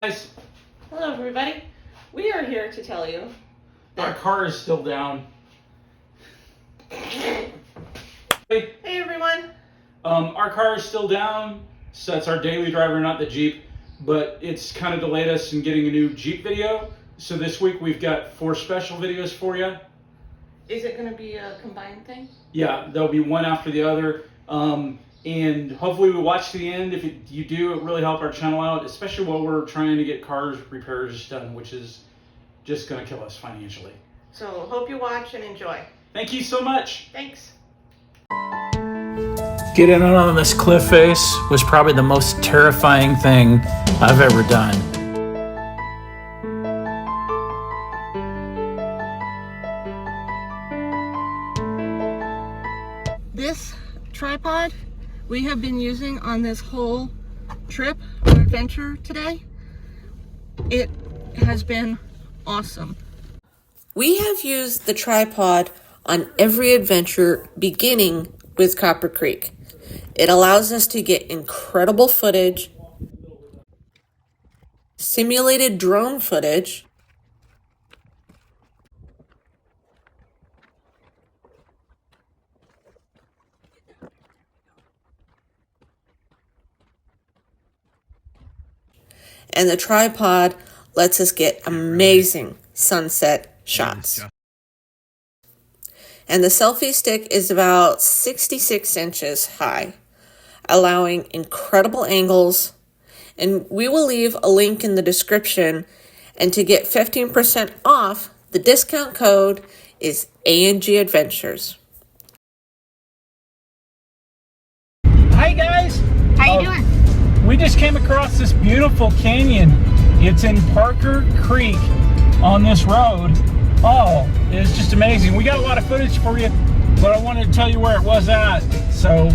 Guys, Hello everybody. We are here to tell you our car is still down. Hey everyone. Our car is still down, so that's our daily driver, not the Jeep, but it's kind of delayed us in getting a new Jeep video. So this week we've got 4 special videos for you. Is it going to be a combined thing? Yeah, there'll be one after the other. And hopefully we watch to the end. If you do, it really help our channel out, especially while we're trying to get cars repairs done, which is just going to kill us financially. So hope you watch and enjoy. Thank you so much. Thanks. Getting out on this cliff face was probably the most terrifying thing I've ever done. This tripod we have been using on this whole trip or adventure today. It has been awesome. We have used the tripod on every adventure beginning with Copper Creek. It allows us to get incredible footage, simulated drone footage, and the tripod lets us get amazing sunset shots. And the selfie stick is about 66 inches high, allowing incredible angles. And we will leave a link in the description. And to get 15% off, the discount code is A&G Adventures. Hi guys. How you doing? We just came across this beautiful canyon. It's in Parker Creek on this road. Oh, it's just amazing. We got a lot of footage for you, but I wanted to tell you where it was at. So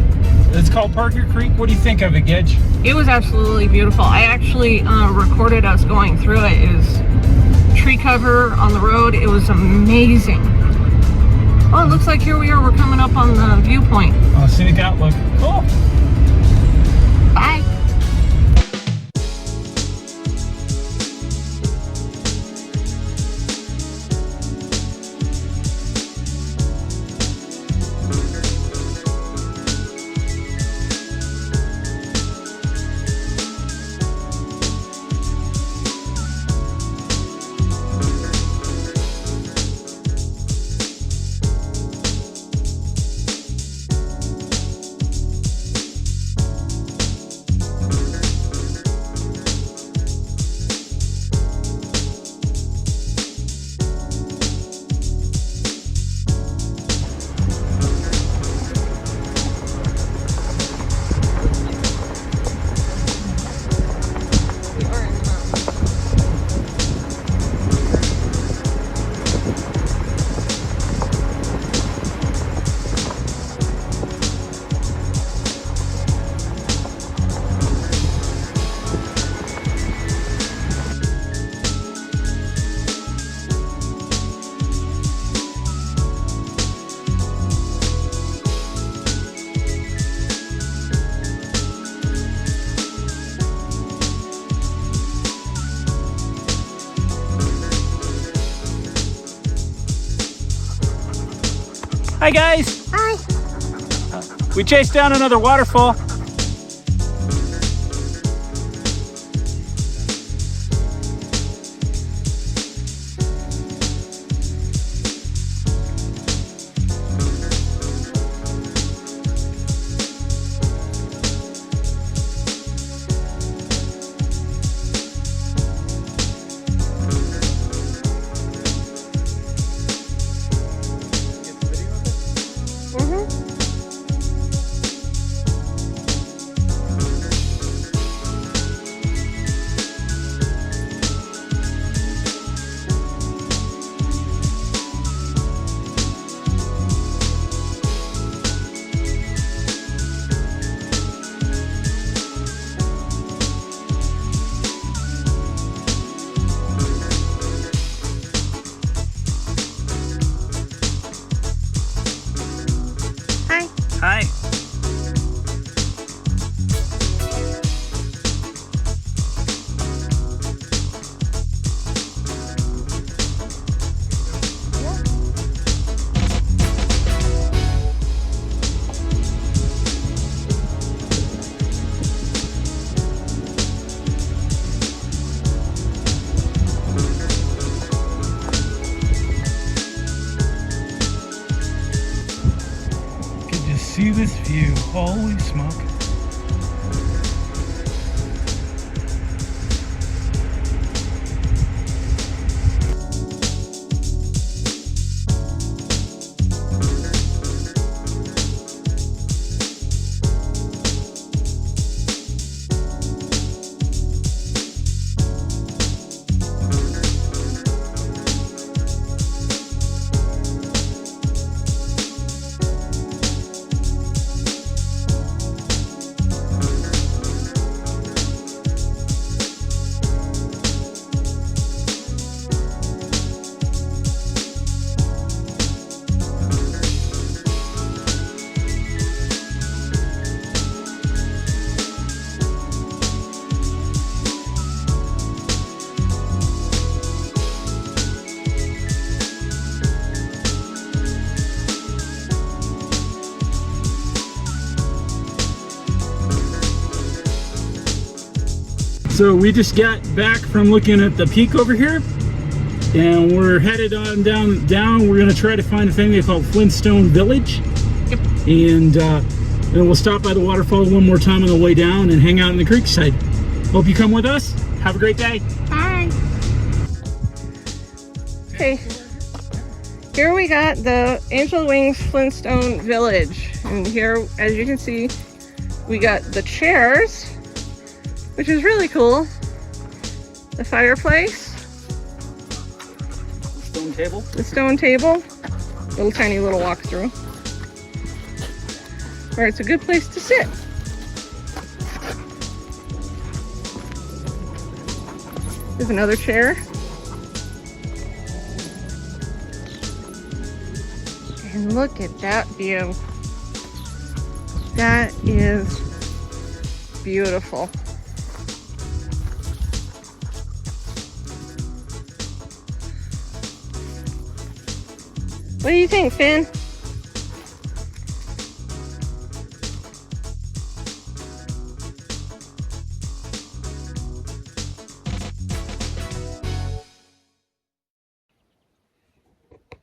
it's called Parker Creek. What do you think of it, Gidge? It was absolutely beautiful. I actually recorded us going through it. It was tree cover on the road. It was amazing. Oh, it looks like here we are. We're coming up on the viewpoint. Oh, scenic outlook. Cool. Bye. Hi guys. Hi. We chased down another waterfall. this view. Holy smoke. So we just got back from looking at the peak over here, and we're headed on down. We're going to try to find a thing they call Flintstone Village. Yep. And then we'll stop by the waterfall one more time on the way down and hang out in the creek side. Hope you come with us. Have a great day. Bye. Okay. Here we got the Angel Wings Flintstone Village. And here, as you can see, we got the chairs, which is really cool. The fireplace. Stone table. The stone table. Tiny little walkthrough. Where it's a good place to sit. There's another chair. And look at that view. That is beautiful. What do you think, Finn?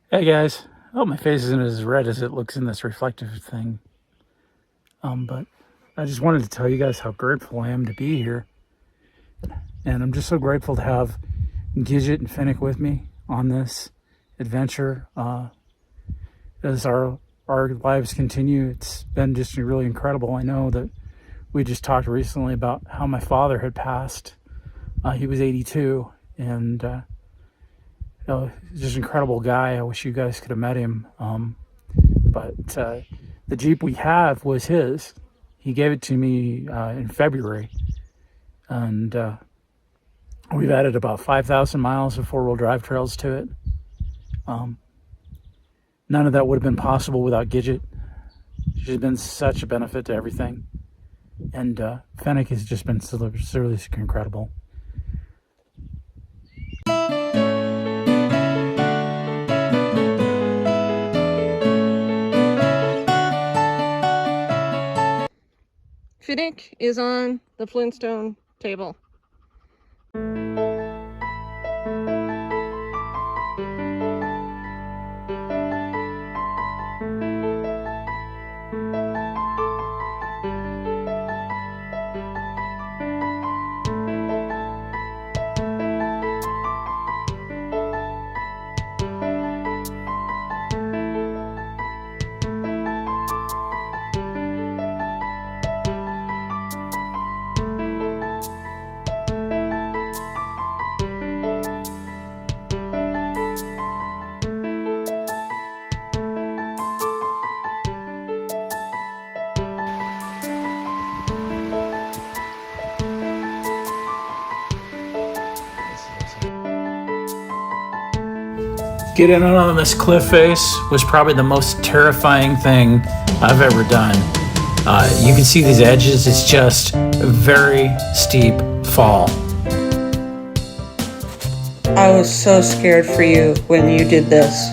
Hey guys, I hope my face isn't as red as it looks in this reflective thing. But I just wanted to tell you guys how grateful I am to be here. And I'm just so grateful to have Gidget and Finnick with me on this adventure. As our lives continue, it's been just really incredible. I know that we just talked recently about how my father had passed. He was 82, and just an incredible guy. I wish you guys could have met him. But the Jeep we have was his. He gave it to me in February, and we've added about 5,000 miles of four-wheel drive trails to it. None of that would have been possible without Gidget. She's been such a benefit to everything. And Fennec has just been seriously incredible. Finnick is on the Flintstone table. Getting out on this cliff face was probably the most terrifying thing I've ever done. You can see these edges, it's just a very steep fall. I was so scared for you when you did this.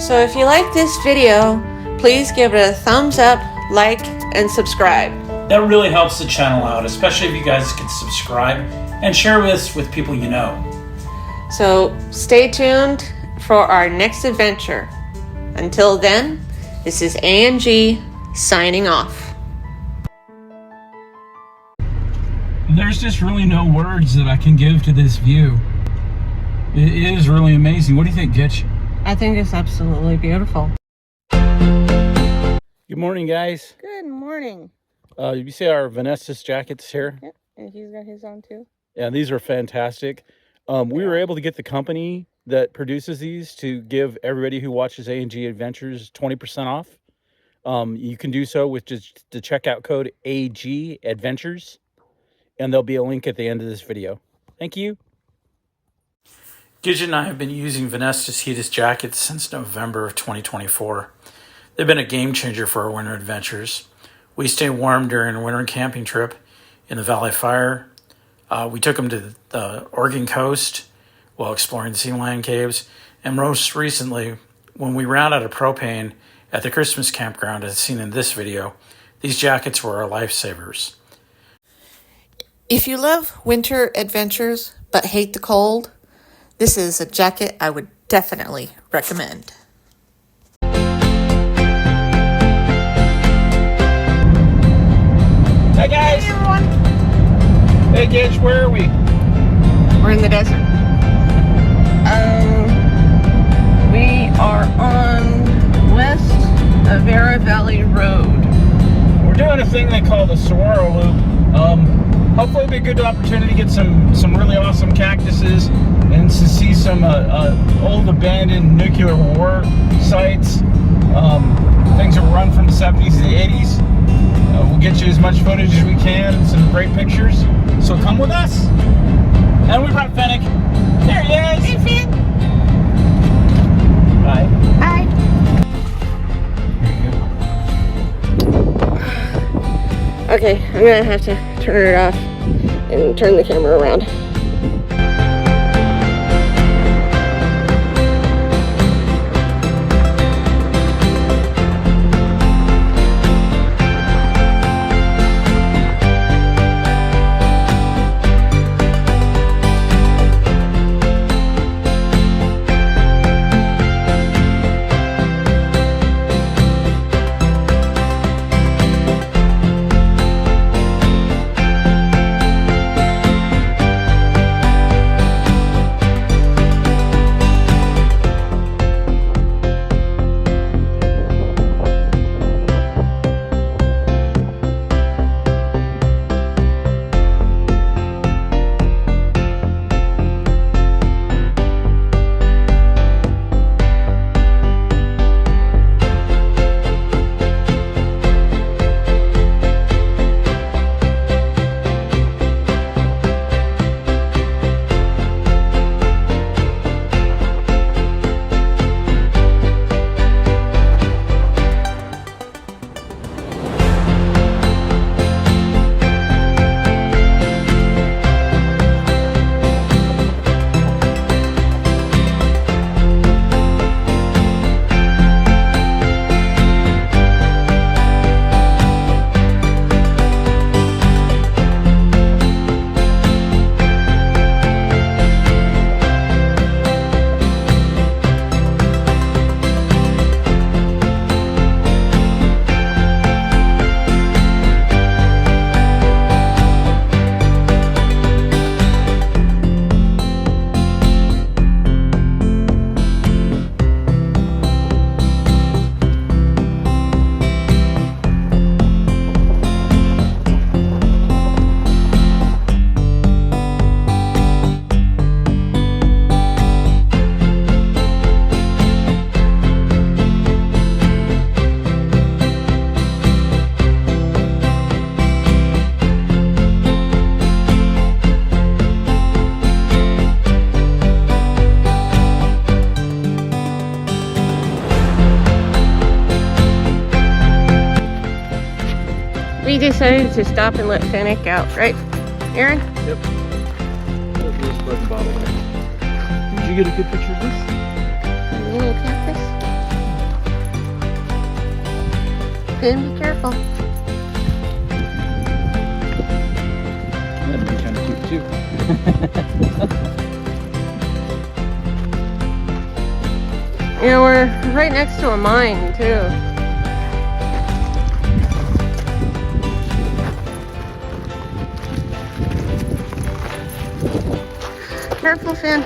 So if you like this video, please give it a thumbs up, like, and subscribe. That really helps the channel out, especially if you guys can subscribe and share this with people you know. So stay tuned for our next adventure. Until then, this is A&G signing off. There's just really no words that I can give to this view. It is really amazing. What do you think, Gitch? I think it's absolutely beautiful. Good morning, guys. Good morning. You see our Vanessa's jackets here? Yep, and he's got his on too. Yeah, these are fantastic. We were able to get the company that produces these to give everybody who watches A&G Adventures 20% off. You can do so with just the checkout code AG Adventures, and there'll be a link at the end of this video. Thank you. Gidget and I have been using Vanessa's heated jackets since November of 2024. They've been a game changer for our winter adventures. We stay warm during a winter camping trip in the Valley Fire. We took them to the Oregon coast while exploring the sea lion caves. And most recently, when we ran out of propane at the Christmas campground as seen in this video, these jackets were our lifesavers. If you love winter adventures but hate the cold, this is a jacket I would definitely recommend. Hey, guys. Hey, everyone. Hey, Gitch, where are we? We're in the desert. We are on West Avera Valley Road. We're doing a thing they call the surreal loop. Hopefully it'll be a good opportunity to get some really awesome cactuses and to see some old abandoned nuclear war sites, things that were run from the 70s to the 80s. We'll get you as much footage as we can and some great pictures. So come with us. And we brought Fennec. There he is. Hey, Finn. Hi. Hi. Okay, I'm gonna have to turn it off and turn the camera around. We decided to stop and let Fennec out, right, Aaron? Yep. This button bottle there. Did you get a good picture of this? The little cactus. Finn, be careful. That'd be kind of cute too. Yeah, we're right next to a mine too. Careful, Finn.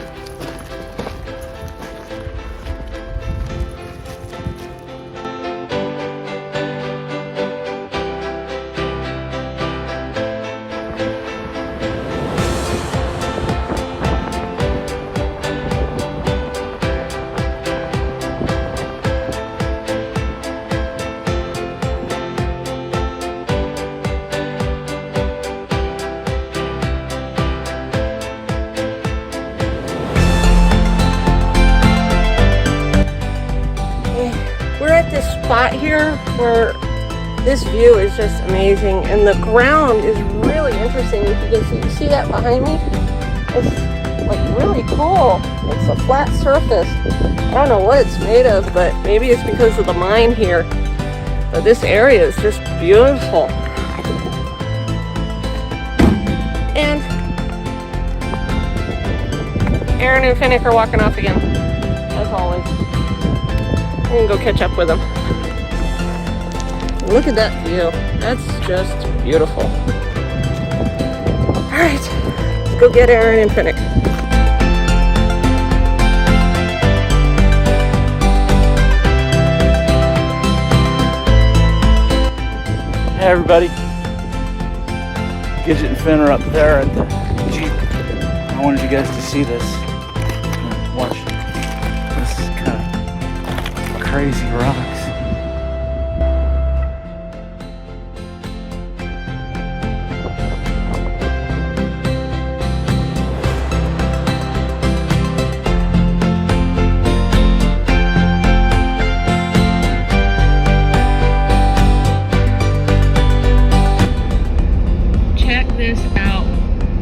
We're at this spot here where this view is just amazing, and the ground is really interesting. If you can see that behind me? It's like really cool. It's a flat surface. I don't know what it's made of, but maybe it's because of the mine here. But this area is just beautiful. And Aaron and Finnick are walking off again, as always. I'm gonna go catch up with them. Look at that view. That's just beautiful. All right, let's go get Aaron and Finnick. Hey everybody. Gidget and Finn are up there at the Jeep. I wanted you guys to see this. Watch. This is kind of crazy rocks. Check this out.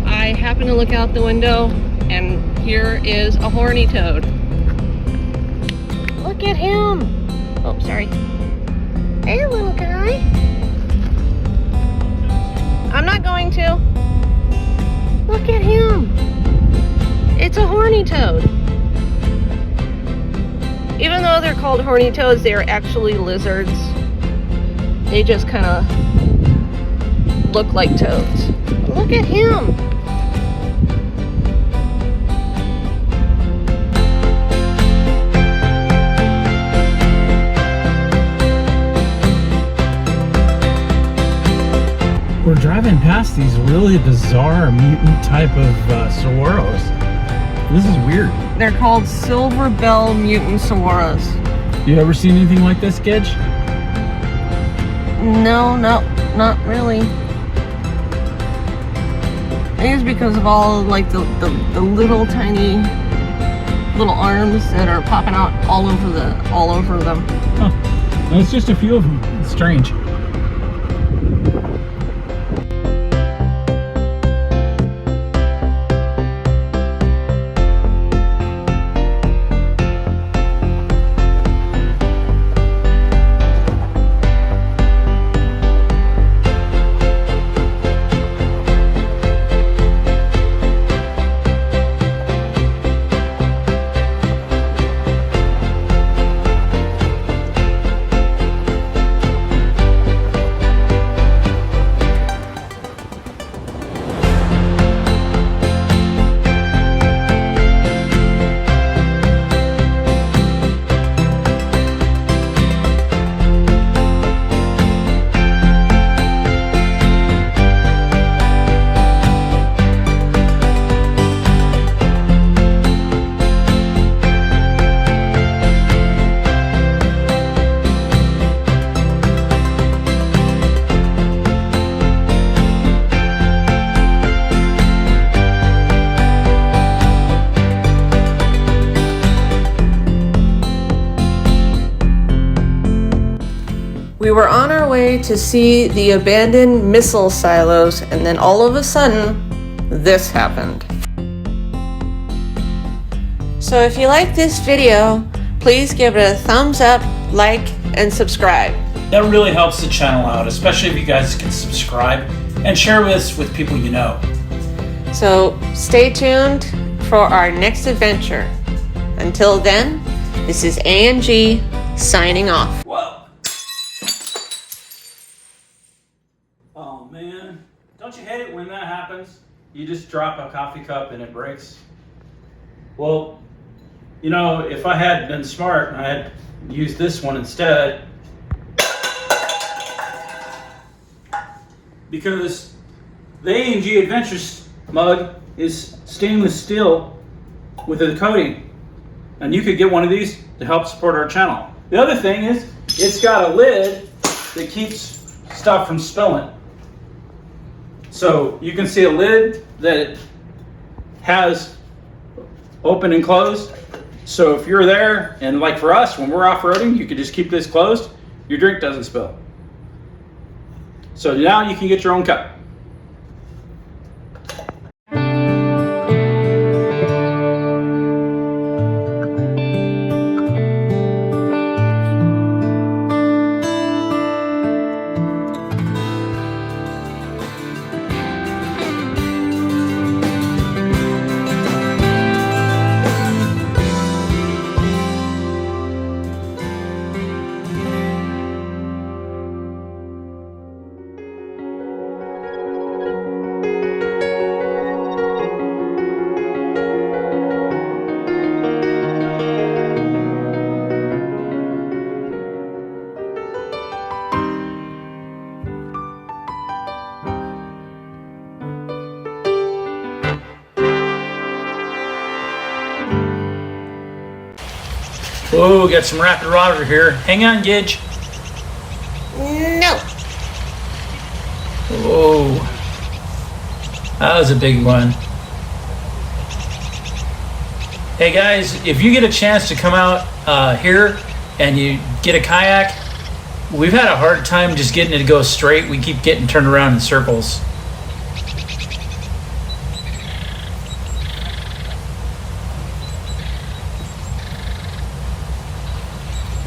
I happen to look out the window and here is a horny toad. Look at him. Oh, sorry. Hey, little guy. I'm not going to. Look at him. It's a horny toad. Even though they're called horny toads, they are actually lizards. They just kind of look like toads. Look at him. We're driving past these really bizarre mutant type of saguaros. This is weird. They're called silver bell mutant saguaros. You ever seen anything like this, Gidge? No, not really. I think it's because of all like the little tiny little arms that are popping out all over them. Huh. And it's just a few of them. It's strange. We were on our way to see the abandoned missile silos, and then all of a sudden, this happened. So if you like this video, please give it a thumbs up, like, and subscribe. That really helps the channel out, especially if you guys can subscribe and share this with people you know. So stay tuned for our next adventure. Until then, this is A&G signing off. Whoa! Oh man, don't you hate it when that happens? You just drop a coffee cup and it breaks. Well, you know, if I had been smart and I had used this one instead, because the A&G Adventures mug is stainless steel with a coating, and you could get one of these to help support our channel. The other thing is, it's got a lid that keeps stuff from spilling. So you can see a lid that has open and closed. So if you're there, and like for us, when we're off-roading, you can just keep this closed, your drink doesn't spill. So now you can get your own cup. Whoa, got some rapid water here. Hang on, Gidge. No. Whoa. That was a big one. Hey guys, if you get a chance to come out here and you get a kayak, we've had a hard time just getting it to go straight. We keep getting turned around in circles.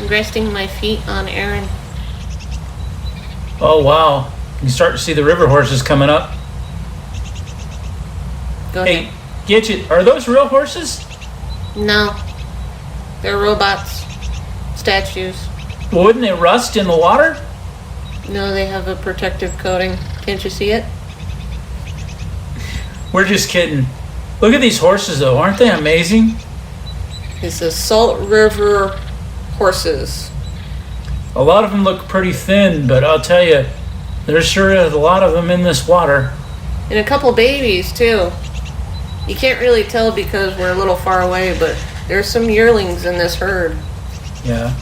Resting my feet on Aaron. Oh wow, you can start to see the river horses coming up. Go Hey, ahead. get you. Are those real horses? No. They're robots. Statues. Wouldn't they rust in the water? No, they have a protective coating. Can't you see it? We're just kidding. Look at these horses though, aren't they amazing? It's the Salt River horses. A lot of them look pretty thin, but I'll tell you, there's sure a lot of them in this water. And a couple babies too. You can't really tell because we're a little far away, but there's some yearlings in this herd. Yeah.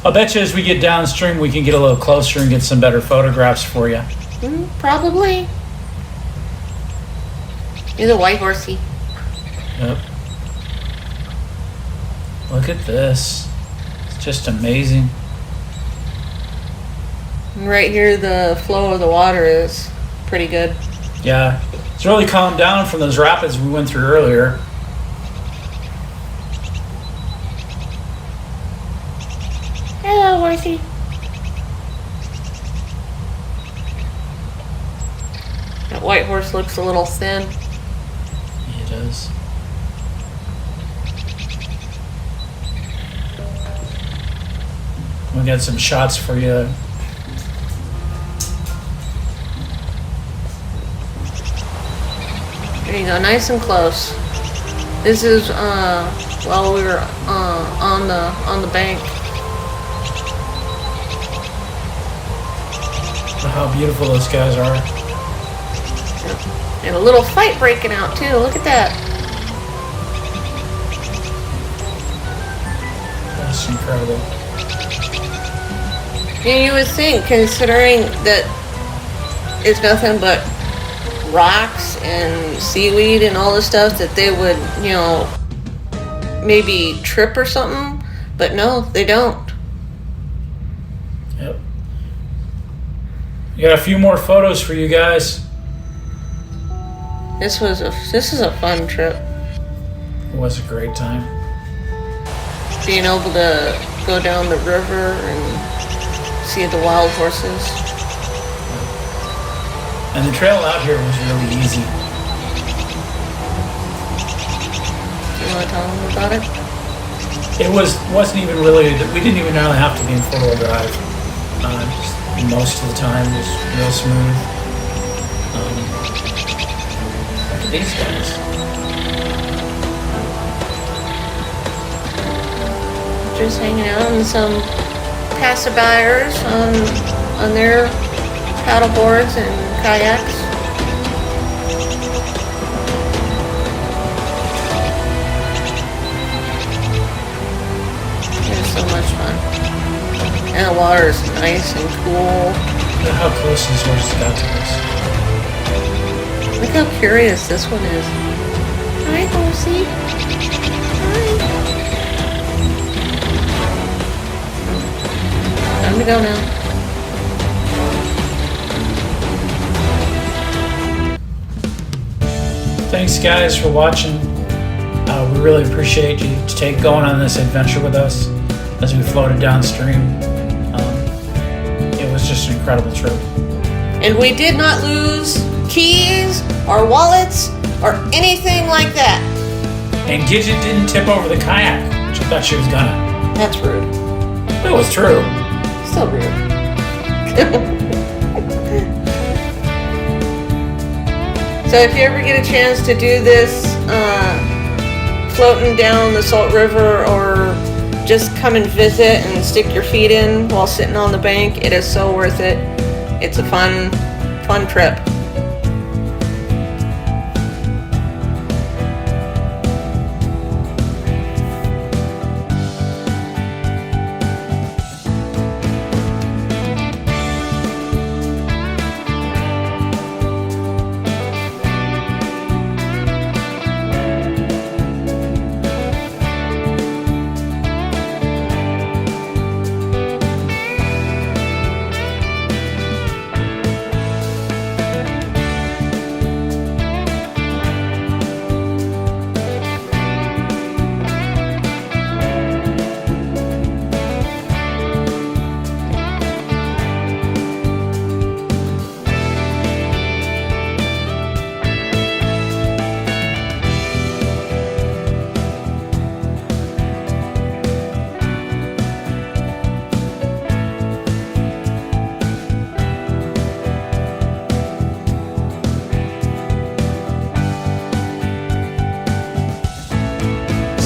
I'll bet you as we get downstream, we can get a little closer and get some better photographs for you. Probably. He's a white horsey. Yep. Look at this. It's just amazing. And right here, the flow of the water is pretty good. Yeah. It's really calmed down from those rapids we went through earlier. Hello, horsey. That white horse looks a little thin. He does. We got some shots for you. There you go, nice and close. This is while we were on the bank. How beautiful those guys are. And a little fight breaking out too. Look at that. That's incredible. And you would think, considering that it's nothing but rocks and seaweed and all this stuff, that they would, you know, maybe trip or something. But no, they don't. Yep. We got a few more photos for you guys. This is a fun trip. It was a great time. Being able to go down the river and See the wild horses. And the trail out here was really easy. You want to tell them about it? It wasn't even really, we didn't even really have to be in four-wheel drive. Just most of the time was real smooth. Look at these guys. Just hanging out, and some passerbyers on their paddle boards and kayaks. It's so much fun. And the water is nice and cool. Look at how close these horses got to us. Look how curious this one is. Hi, horsey. Hi. Time to go now. Thanks guys for watching. We really appreciate you going on this adventure with us as we floated downstream. It was just an incredible trip. And we did not lose keys or wallets or anything like that. And Gidget didn't tip over the kayak, which I thought she was gonna. That's rude. It was true. Still rude. So if you ever get a chance to do this, floating down the Salt River, or just come and visit and stick your feet in while sitting on the bank, it is so worth it. It's a fun trip.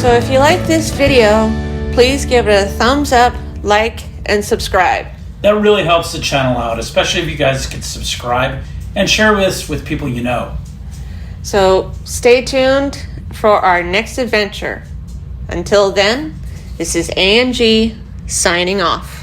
So if you like this video, please give it a thumbs up, like, and subscribe. That really helps the channel out, especially if you guys could subscribe and share this with people you know. So stay tuned for our next adventure. Until then, this is A&G signing off.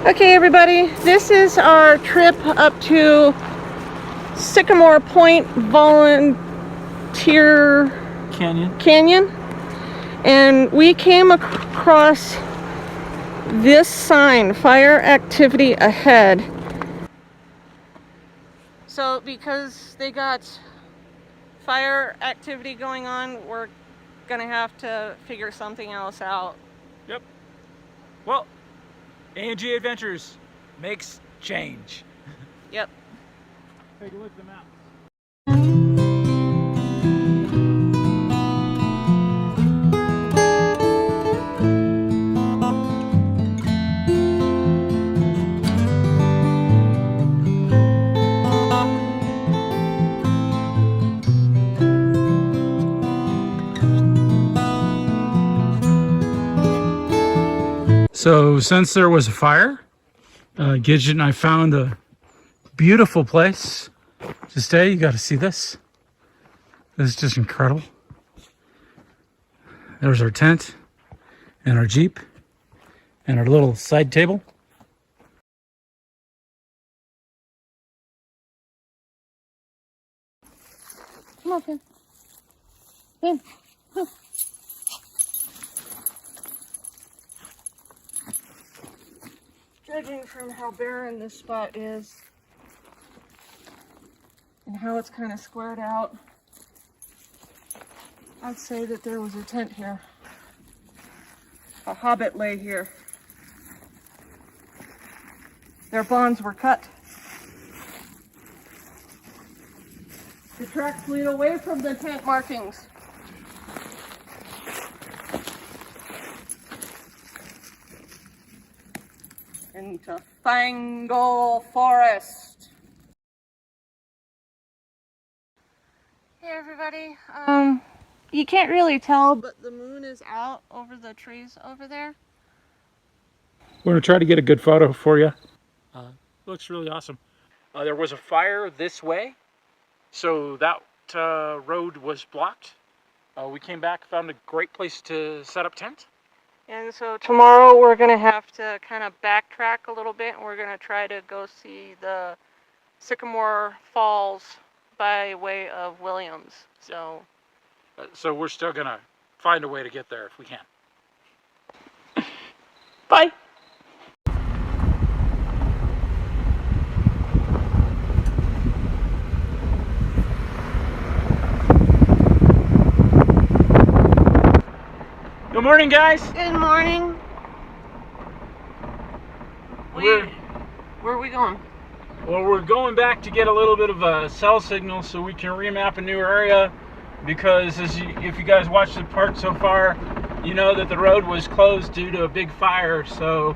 Okay, everybody, this is our trip up to Sycamore Point Volunteer Canyon. And we came across this sign, fire activity ahead. So because they got fire activity going on, we're gonna have to figure something else out. Yep. Well, A&G Adventures makes change. Yep. Take a look at the map. So since there was a fire, Gidget and I found a beautiful place to stay. You got to see this. This is just incredible. There's our tent and our Jeep and our little side table. Come on, Finn. Finn. Come. Judging from how barren this spot is and how it's kind of squared out, I'd say that there was a tent here. A hobbit lay here. Their bonds were cut. The tracks lead away from the tent markings. Into Fangle Forest. Hey everybody. You can't really tell, but the moon is out over the trees over there. We're going to try to get a good photo for you. Looks really awesome. There was a fire this way, so that road was blocked. We came back, found a great place to set up tent. And so tomorrow we're going to have to kind of backtrack a little bit, and we're going to try to go see the Sycamore Falls by way of Williams. So we're still going to find a way to get there if we can. bye. Good morning, guys. Good morning. Where are we going? Well, we're going back to get a little bit of a cell signal so we can remap a new area, because if you guys watched the park so far, you know that the road was closed due to a big fire. So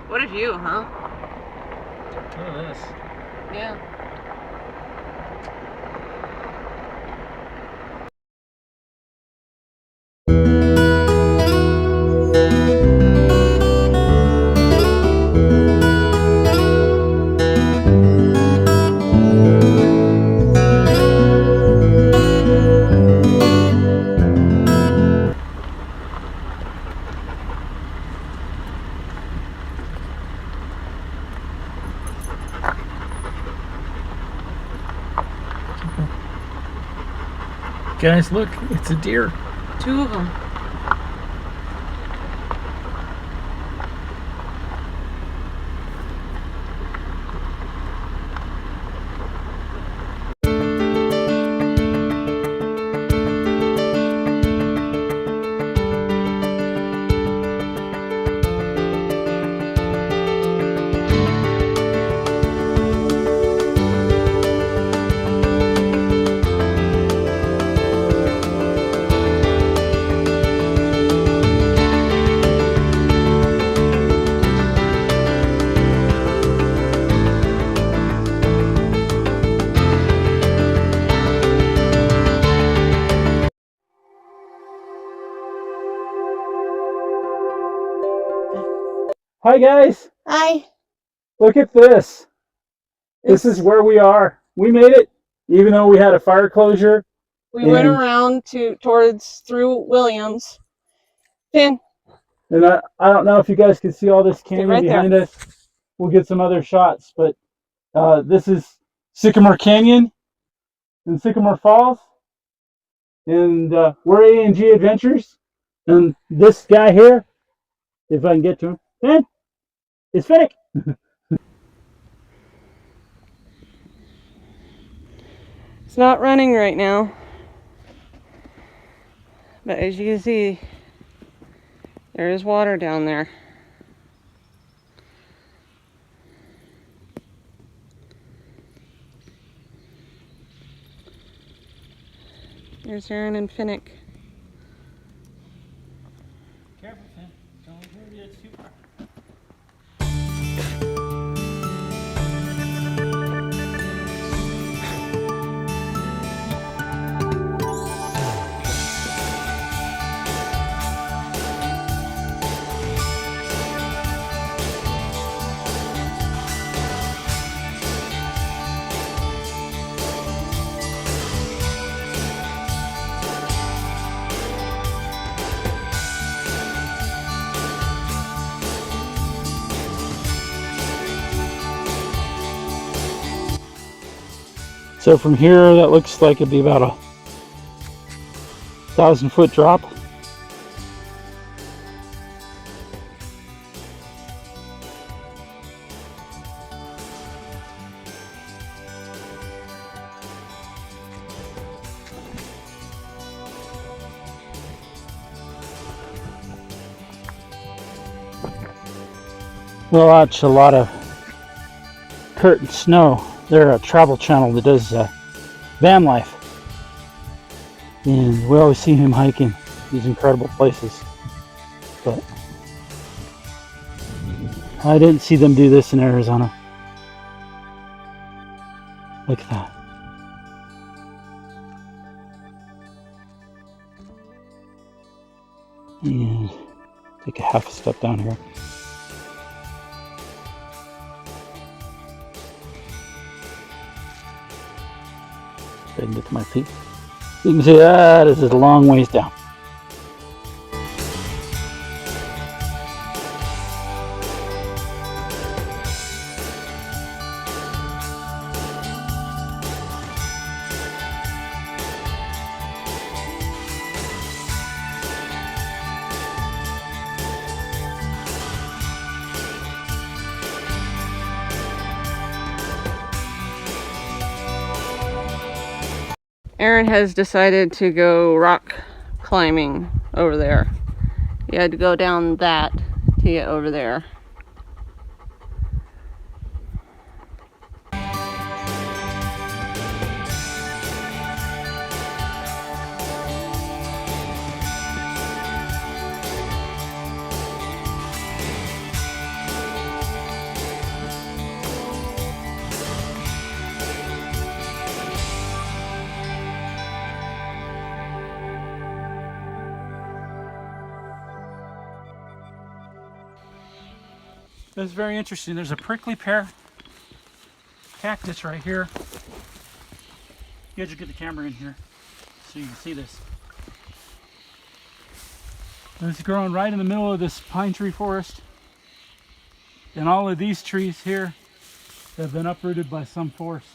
What a view, huh? look at this. Yeah. Guys, look, it's a deer. Two of them. Hi, guys. Hi. Look at this. This is where we are. We made it, even though we had a fire closure. We went around through Williams. Finn. And I don't know if you guys can see all this canyon right behind us. we'll get some other shots. But this is Sycamore Canyon and Sycamore Falls. And we're A&G Adventures. And this guy here, if I can get to him, man, it's fake. It's not running right now. But as you can see, there is water down there. There's Aaron and Finnick. Careful, Finn. Don't go too far. So from here, that looks like it'd be about a 1,000-foot drop. We'll watch a lot of Kurt and Snow. They're a travel channel that does van life, and we always see him hiking these incredible places, but I didn't see them do this in Arizona. Look at that. And take a half a step down here. I can get to my feet. You can see that is a long ways down. Aaron has decided to go rock climbing over there. You had to go down that to get over there. That's very interesting. There's a prickly pear cactus right here. You guys should get the camera in here so you can see this. And it's growing right in the middle of this pine tree forest. And all of these trees here have been uprooted by some force.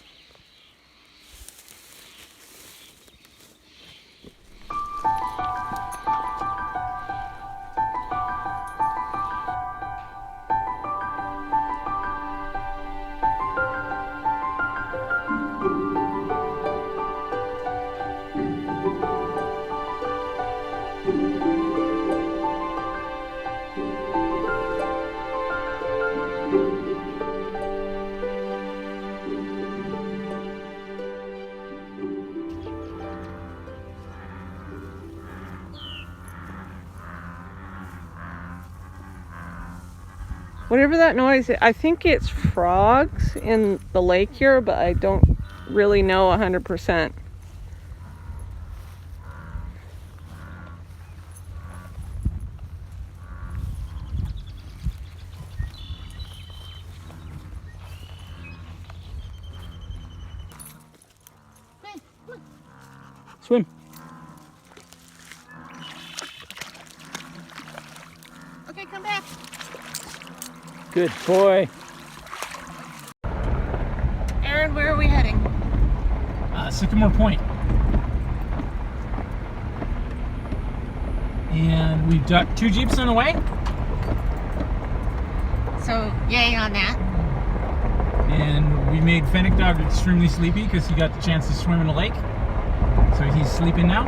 Whatever that noise is, I think it's frogs in the lake here, but I don't really know 100%. Swim. Okay, come back. Good boy. Sycamore Point. And we've got 2 Jeeps on the way. So, yay on that. And we made Fennec Dog extremely sleepy because he got the chance to swim in the lake. So he's sleeping now.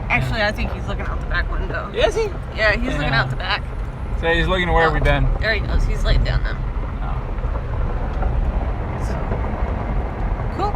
Actually, I think he's looking out the back window. Is he? Yeah, he's looking out the back. So he's looking at where we've been. There he goes. He's laid down now. Cool.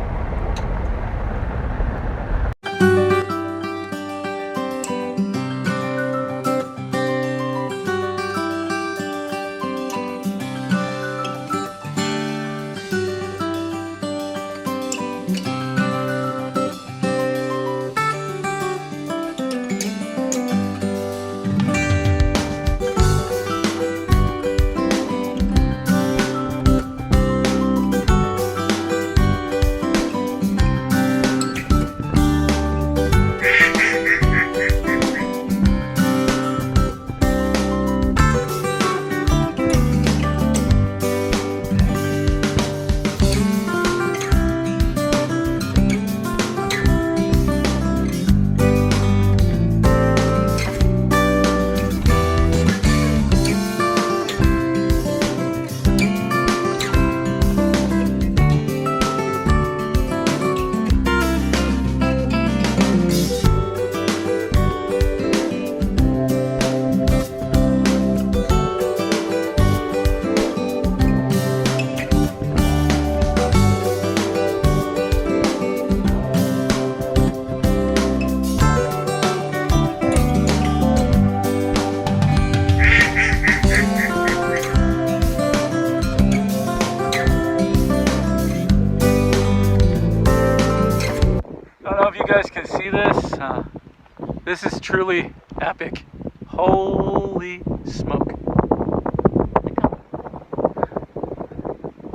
This is truly epic. Holy smoke.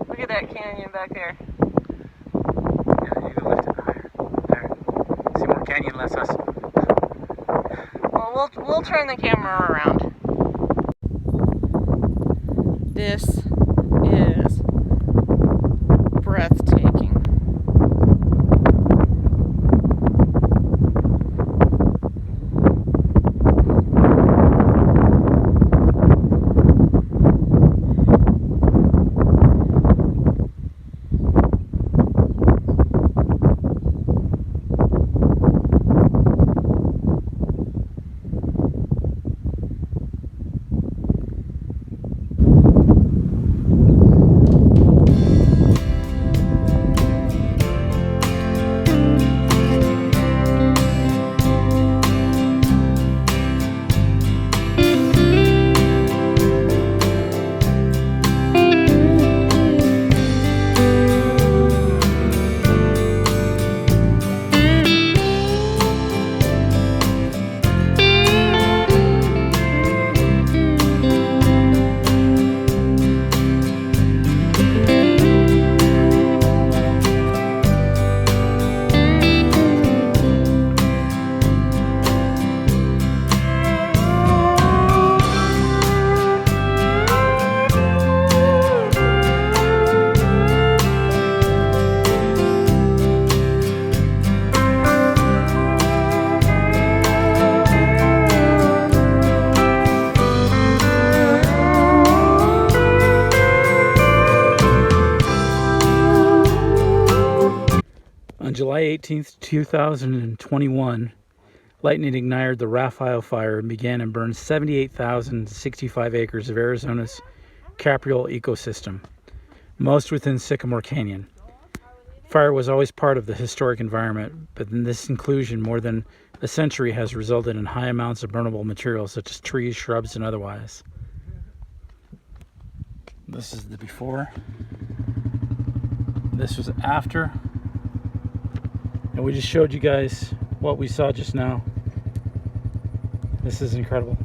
Look at that canyon back there. Yeah, you can lift it higher. There. Sycamore Canyon lets us. Well, we'll turn the camera around. This is breathtaking. On July 18th, 2021, lightning ignited the Raphael fire and began and burned 78,065 acres of Arizona's capriole ecosystem, most within Sycamore Canyon. Fire was always part of the historic environment, but in this inclusion more than a century has resulted in high amounts of burnable materials such as trees, shrubs, and otherwise. This is the before. This was after. And we just showed you guys what we saw just now. This is incredible.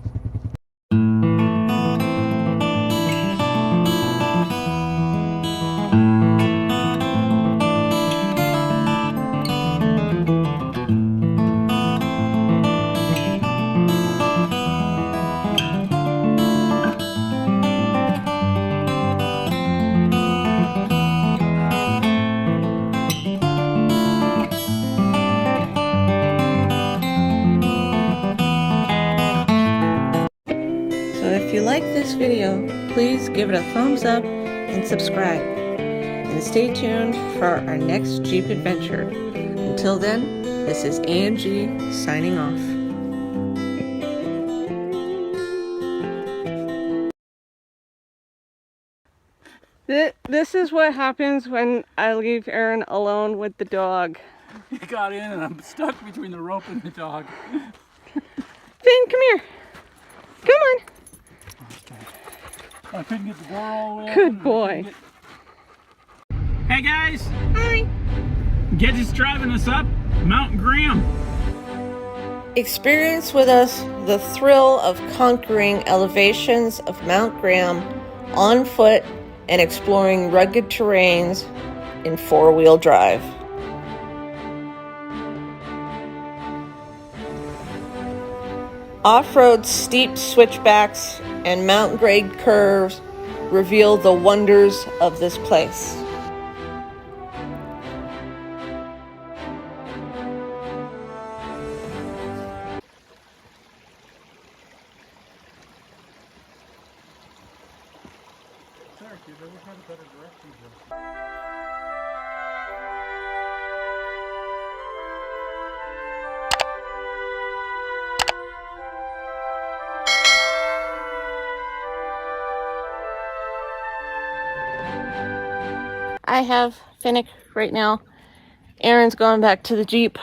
you like this video, please give it a thumbs up and subscribe. And stay tuned for our next Jeep adventure. Until then, this is A&G signing off. This is what happens when I leave Aaron alone with the dog. He got in and I'm stuck between the rope and the dog. Finn, come here. Come on. Okay. I couldn't get the door all the way Good open. boy. Hey guys, Hi. Gedget's driving us up Mount Graham. Experience with us the thrill of conquering elevations of Mount Graham on foot and exploring rugged terrains in four-wheel drive. Off-road steep switchbacks and mountain-grade curves reveal the wonders of this place. I have Finnick right now. Aaron's going back to the Jeep,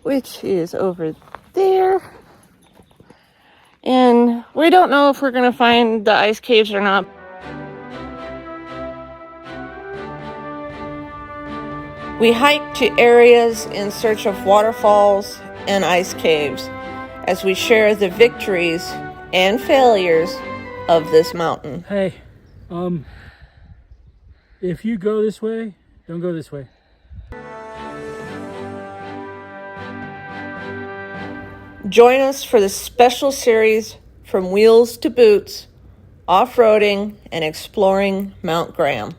which is over there. And we don't know if we're going to find the ice caves or not. We hike to areas in search of waterfalls and ice caves as we share the victories and failures of this mountain. Hey, if you go this way, don't go this way. Join us for this special series From Wheels to Boots, off-roading and exploring Mount Graham.